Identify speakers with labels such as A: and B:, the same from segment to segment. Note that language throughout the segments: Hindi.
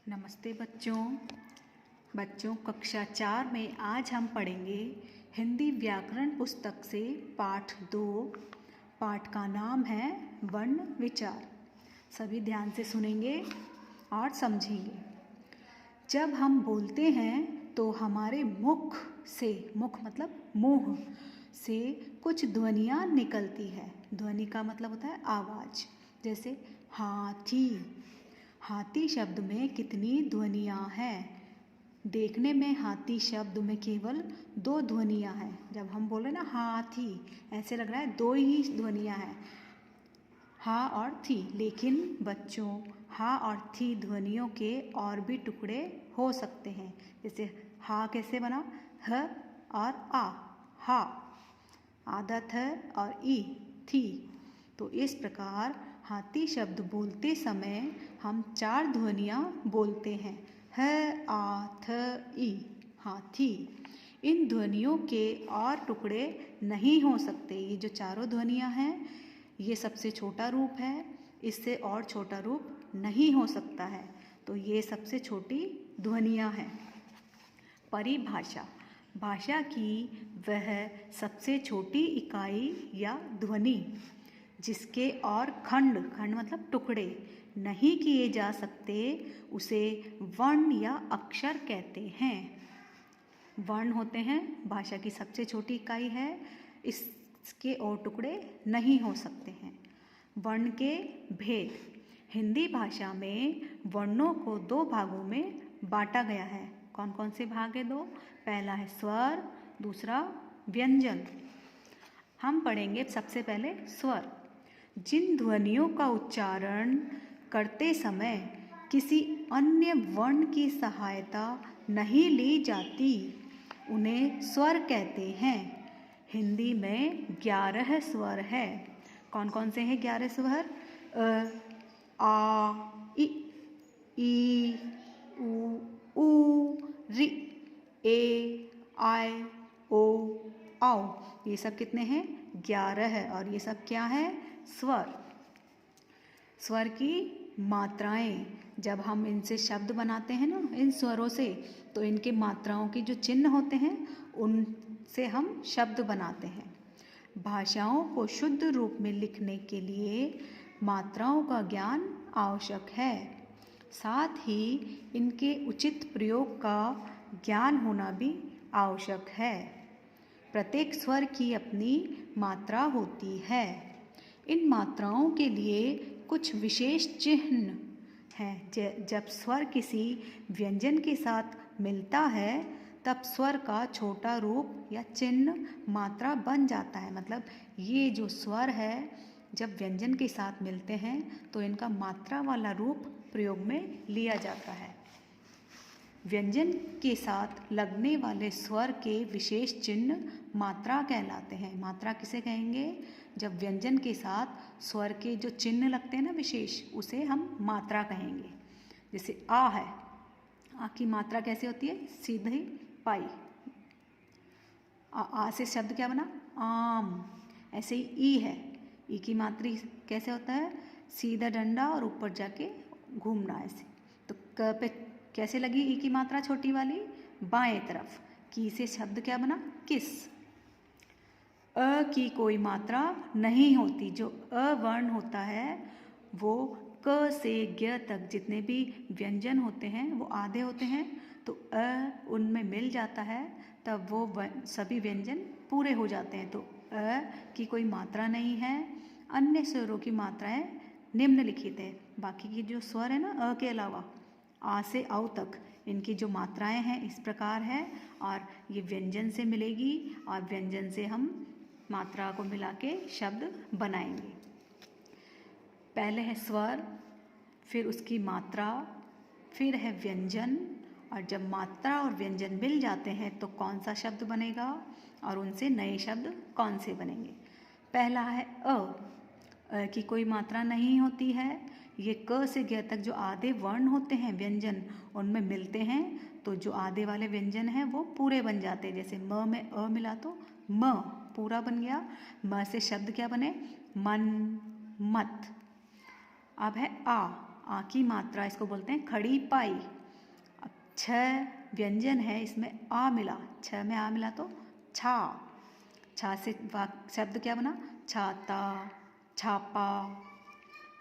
A: नमस्ते बच्चों कक्षा 4 में आज हम पढ़ेंगे हिंदी व्याकरण पुस्तक से पाठ 2। पाठ का नाम है वर्ण विचार। सभी ध्यान से सुनेंगे और समझेंगे। जब हम बोलते हैं तो हमारे मुख से, मुख मतलब मुंह से कुछ ध्वनियाँ निकलती है। ध्वनि का मतलब होता है आवाज़। जैसे हाथी। हाथी शब्द में कितनी ध्वनियाँ हैं? देखने में हाथी शब्द में केवल 2 ध्वनियाँ हैं। जब हम बोले ना हाथी, ऐसे लग रहा है 2 ही ध्वनियाँ हैं, हा और थी। लेकिन बच्चों, हा और थी ध्वनियों के और भी टुकड़े हो सकते हैं। जैसे हा कैसे बना? ह और आ, हा। आधा थ और ई, थी। तो इस प्रकार हाथी शब्द बोलते समय हम 4 ध्वनियाँ बोलते हैं। ह, आ, थ, ई, हाथी। इन ध्वनियों के और टुकड़े नहीं हो सकते। ये जो चारों ध्वनियाँ हैं, ये सबसे छोटा रूप है। इससे और छोटा रूप नहीं हो सकता है। तो ये सबसे छोटी ध्वनियाँ हैं। परिभाषा। भाषा की वह सबसे छोटी इकाई या ध्वनि जिसके और खंड मतलब टुकड़े नहीं किए जा सकते, उसे वर्ण या अक्षर कहते हैं। वर्ण होते हैं भाषा की सबसे छोटी इकाई है, इसके और टुकड़े नहीं हो सकते हैं। वर्ण के भेद। हिंदी भाषा में वर्णों को 2 भागों में बांटा गया है। कौन कौन से भाग है? 2। पहला है स्वर, दूसरा व्यंजन। हम पढ़ेंगे सबसे पहले स्वर। जिन ध्वनियों का उच्चारण करते समय किसी अन्य वर्ण की सहायता नहीं ली जाती, उन्हें स्वर कहते हैं। हिंदी में 11 स्वर है। कौन कौन से हैं 11 स्वर? अ, आ, ई, उ, रि, ए, आय, ओ, औ। ये सब कितने हैं? 11 है। और ये सब क्या है? स्वर। स्वर की मात्राएं। जब हम इनसे शब्द बनाते हैं ना, इन स्वरों से, तो इनके मात्राओं के जो चिन्ह होते हैं, उनसे हम शब्द बनाते हैं। भाषाओं को शुद्ध रूप में लिखने के लिए मात्राओं का ज्ञान आवश्यक है। साथ ही इनके उचित प्रयोग का ज्ञान होना भी आवश्यक है। प्रत्येक स्वर की अपनी मात्रा होती है। इन मात्राओं के लिए कुछ विशेष चिन्ह हैं। जब स्वर किसी व्यंजन के साथ मिलता है, तब स्वर का छोटा रूप या चिन्ह मात्रा बन जाता है। मतलब ये जो स्वर है, जब व्यंजन के साथ मिलते हैं तो इनका मात्रा वाला रूप प्रयोग में लिया जाता है। व्यंजन के साथ लगने वाले स्वर के विशेष चिन्ह मात्रा कहलाते हैं। मात्रा किसे कहेंगे? जब व्यंजन के साथ स्वर के जो चिन्ह लगते हैं ना विशेष, उसे हम मात्रा कहेंगे। जैसे आ है, आ की मात्रा कैसे होती है? सीधी पाई। आ से शब्द क्या बना? आम। ऐसे ही ई है, ई की मात्रा कैसे होता है? सीधा डंडा और ऊपर जाके घूमना ऐसे। तो क पे कैसे लगी ई की मात्रा छोटी वाली? बाएं तरफ। की से शब्द क्या बना? किस। अ की कोई मात्रा नहीं होती। जो अ वर्ण होता है वो क से ज्ञ तक जितने भी व्यंजन होते हैं वो आधे होते हैं। तो अ उनमें मिल जाता है, तब वो सभी व्यंजन पूरे हो जाते हैं। तो अ की कोई मात्रा नहीं है। अन्य स्वरों की मात्राएं निम्नलिखित है। बाकी की जो स्वर है ना, अ के अलावा आ से औ तक, इनकी जो मात्राएं हैं इस प्रकार है। और ये व्यंजन से मिलेगी और व्यंजन से हम मात्रा को मिला के शब्द बनाएंगे। पहले है स्वर, फिर उसकी मात्रा, फिर है व्यंजन। और जब मात्रा और व्यंजन मिल जाते हैं तो कौन सा शब्द बनेगा और उनसे नए शब्द कौन से बनेंगे? पहला है अ की कोई मात्रा नहीं होती है। ये क से ज्ञ तक जो आधे वर्ण होते हैं व्यंजन, उनमें मिलते हैं तो जो आधे वाले व्यंजन हैं वो पूरे बन जाते हैं। जैसे म में अ मिला तो म पूरा बन गया। म से शब्द क्या बने? मन, मत। अब है आ। आ की मात्रा इसको बोलते हैं खड़ी पाई। अब 6 व्यंजन है, इसमें आ मिला, 6 में आ मिला तो छा। छा से शब्द क्या बना? छाता, छापा।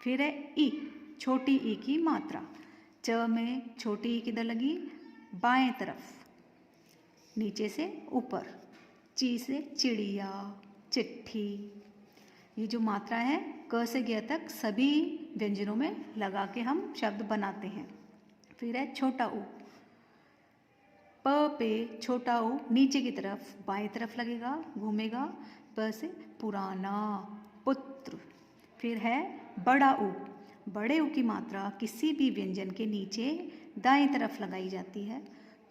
A: फिर है ई, छोटी ई की मात्रा। च में छोटी ई किधर लगी? बाएं तरफ, नीचे से ऊपर। ची से चिड़िया, चिट्ठी। ये जो मात्रा है क से ग तक सभी व्यंजनों में लगा के हम शब्द बनाते हैं। फिर है छोटा ऊ। प पे छोटा ऊ नीचे की तरफ बाएं तरफ लगेगा, घूमेगा। प से पुराना, पुत्र। फिर है बड़ा ऊ। बड़े ऊ की मात्रा किसी भी व्यंजन के नीचे दाएं तरफ लगाई जाती है।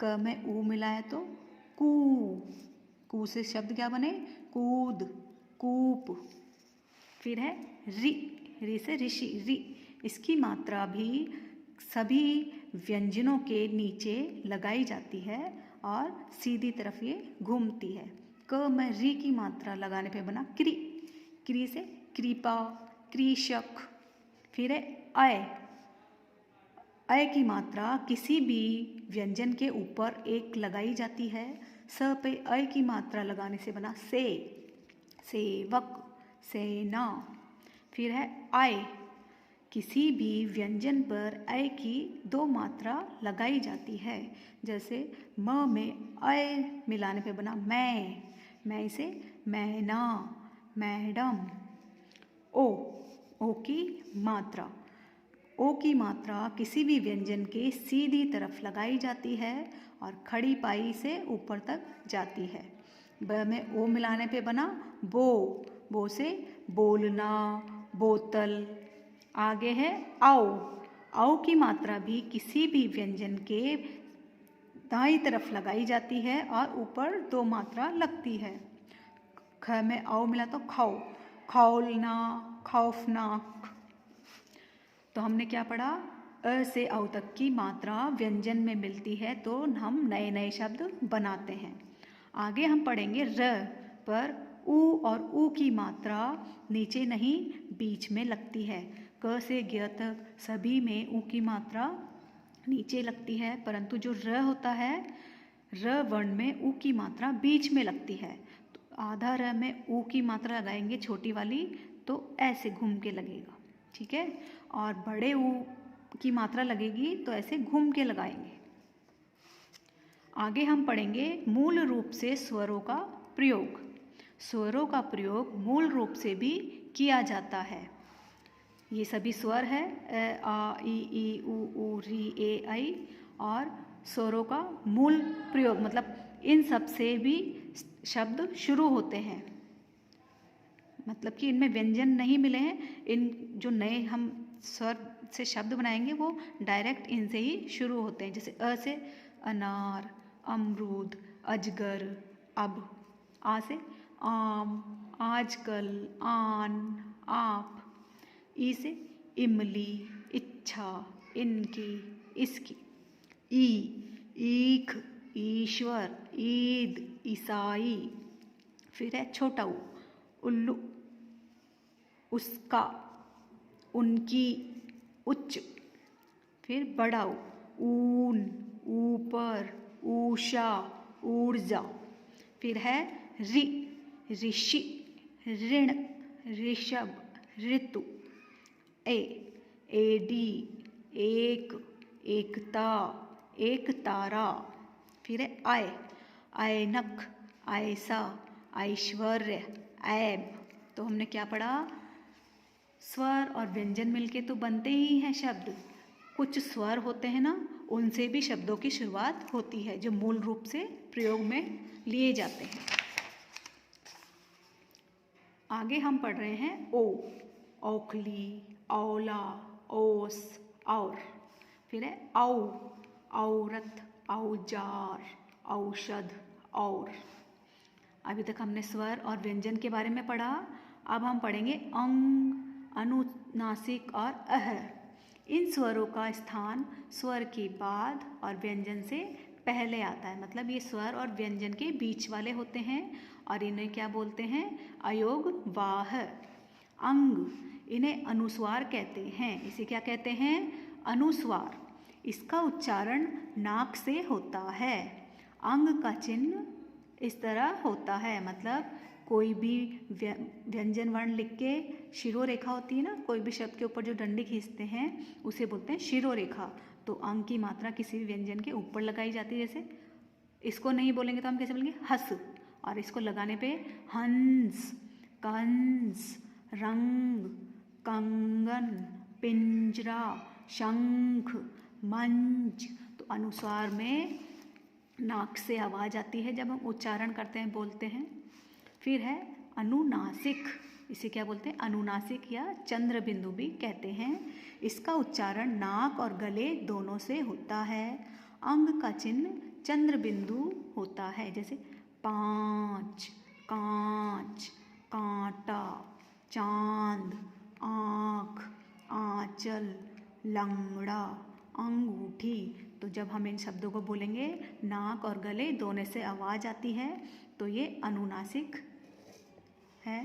A: क में ऊ मिला है तो कू। कू से शब्द क्या बने? कूद, कूप। फिर है रि। रि से ऋषि, रि। इसकी मात्रा भी सभी व्यंजनों के नीचे लगाई जाती है और सीधी तरफ ये घूमती है। क में रि की मात्रा लगाने पे बना क्री। क्री से कृपा, कृषक। फिर है अय। अय की मात्रा किसी भी व्यंजन के ऊपर एक लगाई जाती है। स पे अय की मात्रा लगाने से बना से, सेवक, सेना। फिर है आय। किसी भी व्यंजन पर अय की 2 मात्रा लगाई जाती है। जैसे म में अय मिलाने पे बना मैं, मैं से मैना, मैडम। ओ, ओ की मात्रा। ओ की मात्रा किसी भी व्यंजन के सीधी तरफ लगाई जाती है और खड़ी पाई से ऊपर तक जाती है। ब में ओ मिलाने पे बना बो, बो से बोलना, बोतल। आगे है आओ। आओ की मात्रा भी किसी भी व्यंजन के दाईं तरफ लगाई जाती है और ऊपर 2 मात्रा लगती है। ख में आओ मिला तो खाओ, खौलना, खौफनाक। तो हमने क्या पढ़ा? अ से औ तक की मात्रा व्यंजन में मिलती है तो हम नए नए शब्द बनाते हैं। आगे हम पढ़ेंगे र पर ऊ और ऊ की मात्रा नीचे नहीं बीच में लगती है। क से ग तक सभी में ऊ की मात्रा नीचे लगती है, परंतु जो र होता है, र वर्ण में ऊ की मात्रा बीच में लगती है। तो आधा र में ऊ की मात्रा लगाएंगे छोटी वाली तो ऐसे घूम के लगेगा, ठीक है। और बड़े ऊ की मात्रा लगेगी तो ऐसे घूम के लगाएंगे। आगे हम पढ़ेंगे मूल रूप से स्वरों का प्रयोग। स्वरों का प्रयोग मूल रूप से भी किया जाता है। ये सभी स्वर है अ, आ, ई, ऊ, री, ए, ऐ। और स्वरों का मूल प्रयोग मतलब इन सब से भी शब्द शुरू होते हैं, मतलब कि इनमें व्यंजन नहीं मिले हैं। इन जो नए हम स्वर से शब्द बनाएंगे वो डायरेक्ट इनसे ही शुरू होते हैं। जैसे अ से अनार, अमरूद, अजगर, अब। आ से आम, आजकल, आन, आप। ई से इमली, इच्छा, इनकी, इसकी। ई, ईख, ईश्वर, ईद, ईसाई। फिर है छोटा ऊ, उल्लू, उसका, उनकी, उच्च। फिर बड़ा ऊ, ऊन, ऊपर, ऊषा, ऊर्जा। फिर है रि, ऋषि, ऋण, ऋषभ, ऋतु। ए, एडी, एक, एकता, एक तारा। फिर है आय, ऐनक, ऐसा, ऐश्वर्य, ऐब। तो हमने क्या पढ़ा? स्वर और व्यंजन मिलके तो बनते ही हैं शब्द। कुछ स्वर होते हैं ना, उनसे भी शब्दों की शुरुआत होती है जो मूल रूप से प्रयोग में लिए जाते हैं। आगे हम पढ़ रहे हैं ओ, औखली, औला, ओस, और। फिर है औ, औरत, औजार, औषध, और। अभी तक हमने स्वर और व्यंजन के बारे में पढ़ा। अब हम पढ़ेंगे अंग, अनुनासिक और अह। इन स्वरों का स्थान स्वर के बाद और व्यंजन से पहले आता है, मतलब ये स्वर और व्यंजन के बीच वाले होते हैं और इन्हें क्या बोलते हैं? अयोग वाह। अंग, इन्हें अनुस्वार कहते हैं। इसे क्या कहते हैं? अनुस्वार। इसका उच्चारण नाक से होता है। अंग का चिन्ह इस तरह होता है, मतलब कोई भी व्यंजन वर्ण लिख के शिरोरेखा होती है ना, कोई भी शब्द के ऊपर जो डंडी खींचते हैं उसे बोलते हैं शिरोरेखा। तो अंग की मात्रा किसी भी व्यंजन के ऊपर लगाई जाती है। जैसे इसको नहीं बोलेंगे तो हम कैसे बोलेंगे? हस। और इसको लगाने पे हंस, कंस, रंग, कंगन, पिंजरा, शंख, मंच। तो अनुस्वार में नाक से आवाज आती है जब हम उच्चारण करते हैं, बोलते हैं। फिर है अनुनासिक। इसे क्या बोलते हैं? अनुनासिक या चंद्र बिंदु भी कहते हैं। इसका उच्चारण नाक और गले दोनों से होता है। अंग का चिन्ह चंद्र बिंदु होता है। जैसे पाँच, कांच, कांटा, चांद, आँख, आंचल, लंगड़ा, अंगूठी। तो जब हम इन शब्दों को बोलेंगे नाक और गले दोनों से आवाज आती है तो ये अनुनासिक है।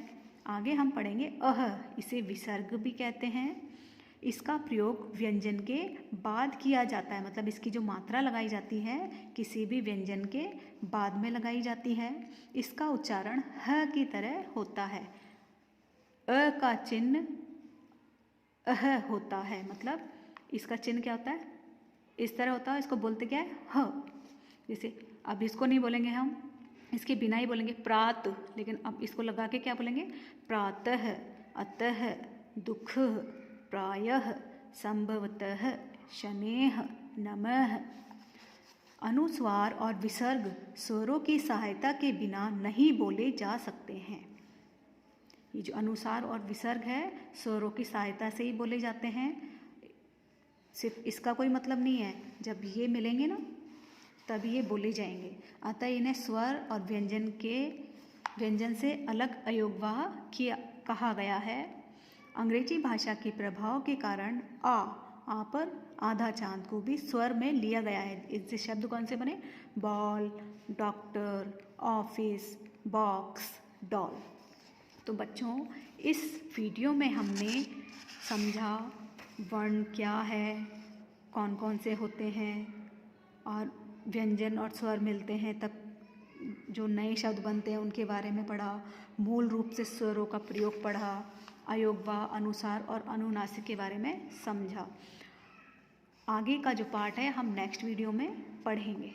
A: आगे हम पढ़ेंगे अह। इसे विसर्ग भी कहते हैं। इसका प्रयोग व्यंजन के बाद किया जाता है, मतलब इसकी जो मात्रा लगाई जाती है किसी भी व्यंजन के बाद में लगाई जाती है। इसका उच्चारण ह की तरह होता है। अ का चिन्ह अह होता है, मतलब इसका चिन्ह क्या होता है? इस तरह होता है। इसको बोलते क्या है? ह। जैसे अब इसको नहीं बोलेंगे हम, इसके बिना ही बोलेंगे प्रात, लेकिन अब इसको लगा के क्या बोलेंगे? प्रातः, अतः, दुख, प्रायः, संभवतः, शनेः, नमः। अनुस्वार और विसर्ग स्वरों की सहायता के बिना नहीं बोले जा सकते हैं। ये जो अनुस्वार और विसर्ग है स्वरों की सहायता से ही बोले जाते हैं। सिर्फ इसका कोई मतलब नहीं है, जब ये मिलेंगे ना तभी ये बोले जाएंगे। अतः इन्हें स्वर और व्यंजन से अलग अयोगवाह कहा गया है। अंग्रेजी भाषा के प्रभाव के कारण आ पर आधा चांद को भी स्वर में लिया गया है। इससे शब्द कौन से बने? Ball, doctor, office, box, doll. तो बच्चों, इस वीडियो में हमने समझा वर्ण क्या है, कौन कौन से होते हैं, और व्यंजन और स्वर मिलते हैं तब जो नए शब्द बनते हैं उनके बारे में पढ़ा। मूल रूप से स्वरों का प्रयोग पढ़ा। अयोगवाह, अनुसार और अनुनासिक के बारे में समझा। आगे का जो पार्ट है हम नेक्स्ट वीडियो में पढ़ेंगे।